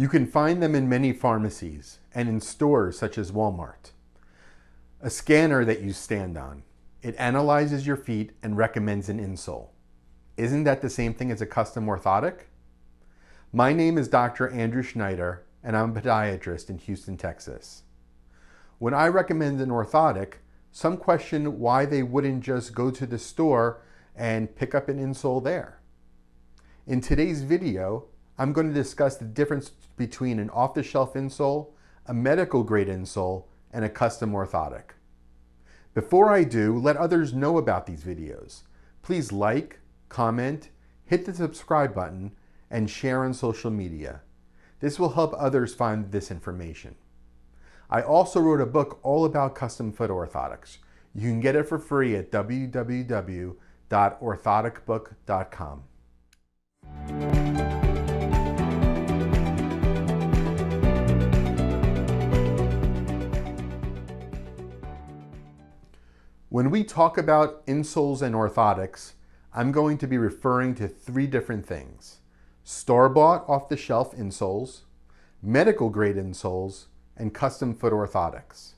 You can find them in many pharmacies and in stores such as Walmart. A scanner that you stand on. It analyzes your feet and recommends an insole. Isn't that the same thing as a custom orthotic? My name is Dr. Andrew Schneider, and I'm a podiatrist in Houston, Texas. When I recommend an orthotic, some question why they wouldn't just go to the store and pick up an insole there. In today's video, I'm going to discuss the difference between an off-the-shelf insole, a medical-grade insole, and a custom orthotic. Before I do, let others know about these videos. Please like, comment, hit the subscribe button, and share on social media. This will help others find this information. I also wrote a book all about custom foot orthotics. You can get it for free at www.orthoticbook.com. When we talk about insoles and orthotics, I'm going to be referring to three different things: store-bought off-the-shelf insoles, medical-grade insoles, and custom foot orthotics.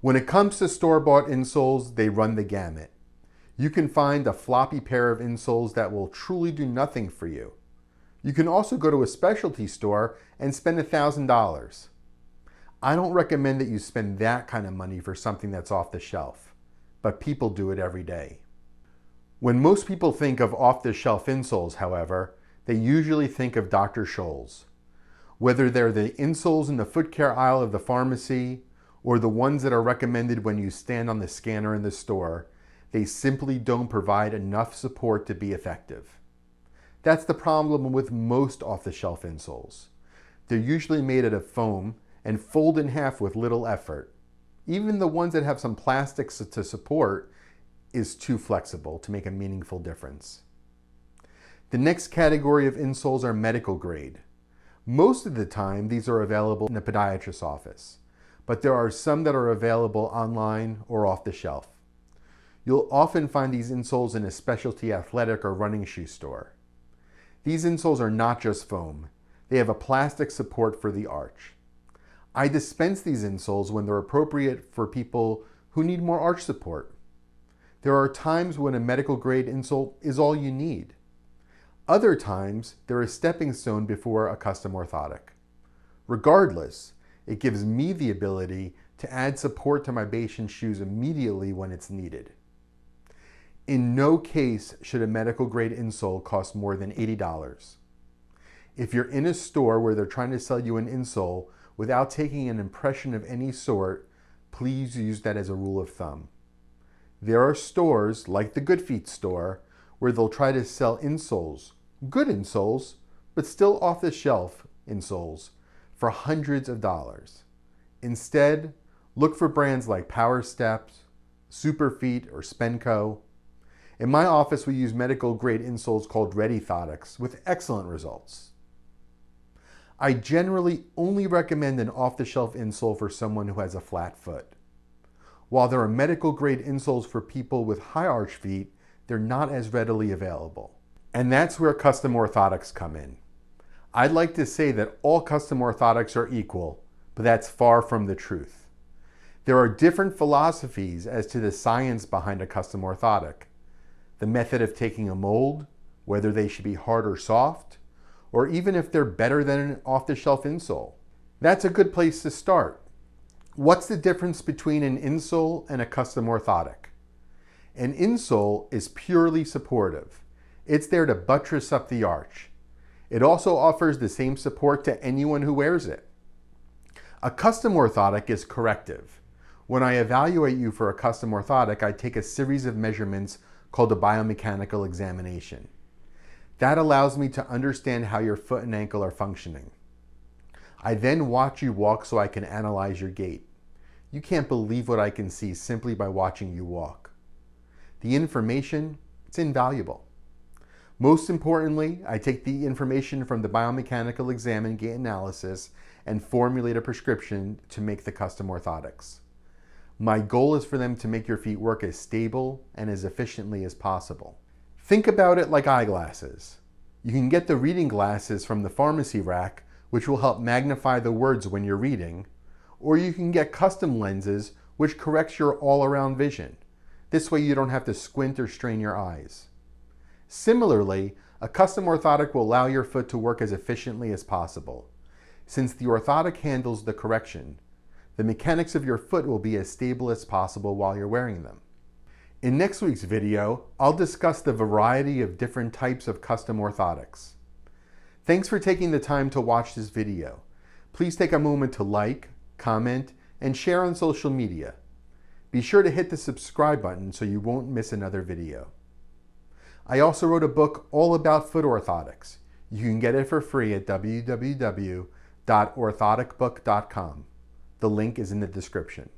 When it comes to store-bought insoles, they run the gamut. You can find a floppy pair of insoles that will truly do nothing for you. You can also go to a specialty store and spend $1,000. I don't recommend that you spend that kind of money for something that's off the shelf, but people do it every day. When most people think of off-the-shelf insoles, however, they usually think of Dr. Scholl's. Whether they're the insoles in the foot care aisle of the pharmacy or the ones that are recommended when you stand on the scanner in the store, they simply don't provide enough support to be effective. That's the problem with most off-the-shelf insoles. They're usually made out of foam and fold in half with little effort. Even the ones that have some plastics to support is too flexible to make a meaningful difference. The next category of insoles are medical grade. Most of the time, these are available in the podiatrist's office, but there are some that are available online or off the shelf. You'll often find these insoles in a specialty athletic or running shoe store. These insoles are not just foam. They have a plastic support for the arch. I dispense these insoles when they're appropriate for people who need more arch support. There are times when a medical grade insole is all you need. Other times, they're a stepping stone before a custom orthotic. Regardless, it gives me the ability to add support to my patient's shoes immediately when it's needed. In no case should a medical grade insole cost more than $80. If you're in a store where they're trying to sell you an insole without taking an impression of any sort, please use that as a rule of thumb. There are stores, like the Good Feet store, where they'll try to sell insoles, good insoles, but still off-the-shelf insoles, for hundreds of dollars. Instead, look for brands like Power Steps, Superfeet, or Spenco. In my office, we use medical-grade insoles called Orthotics with excellent results. I generally only recommend an off-the-shelf insole for someone who has a flat foot. While there are medical-grade insoles for people with high arch feet, they're not as readily available. And that's where custom orthotics come in. I'd like to say that all custom orthotics are equal, but that's far from the truth. There are different philosophies as to the science behind a custom orthotic, the method of taking a mold, whether they should be hard or soft, or even if they're better than an off-the-shelf insole. That's a good place to start. What's the difference between an insole and a custom orthotic? An insole is purely supportive. It's there to buttress up the arch. It also offers the same support to anyone who wears it. A custom orthotic is corrective. When I evaluate you for a custom orthotic, I take a series of measurements called a biomechanical examination. That allows me to understand how your foot and ankle are functioning. I then watch you walk so I can analyze your gait. You can't believe what I can see simply by watching you walk. The information, it's invaluable. Most importantly, I take the information from the biomechanical exam and gait analysis and formulate a prescription to make the custom orthotics. My goal is for them to make your feet work as stable and as efficiently as possible. Think about it like eyeglasses. You can get the reading glasses from the pharmacy rack which will help magnify the words when you're reading, or you can get custom lenses, which corrects your all-around vision. This way you don't have to squint or strain your eyes. Similarly, a custom orthotic will allow your foot to work as efficiently as possible. Since the orthotic handles the correction, the mechanics of your foot will be as stable as possible while you're wearing them. In next week's video, I'll discuss the variety of different types of custom orthotics. Thanks for taking the time to watch this video. Please take a moment to like, comment, and share on social media. Be sure to hit the subscribe button so you won't miss another video. I also wrote a book all about foot orthotics. You can get it for free at www.orthoticbook.com. The link is in the description.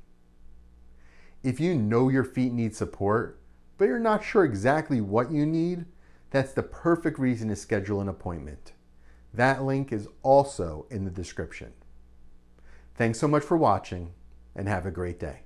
If you know your feet need support, but you're not sure exactly what you need, that's the perfect reason to schedule an appointment. That link is also in the description. Thanks so much for watching, and have a great day.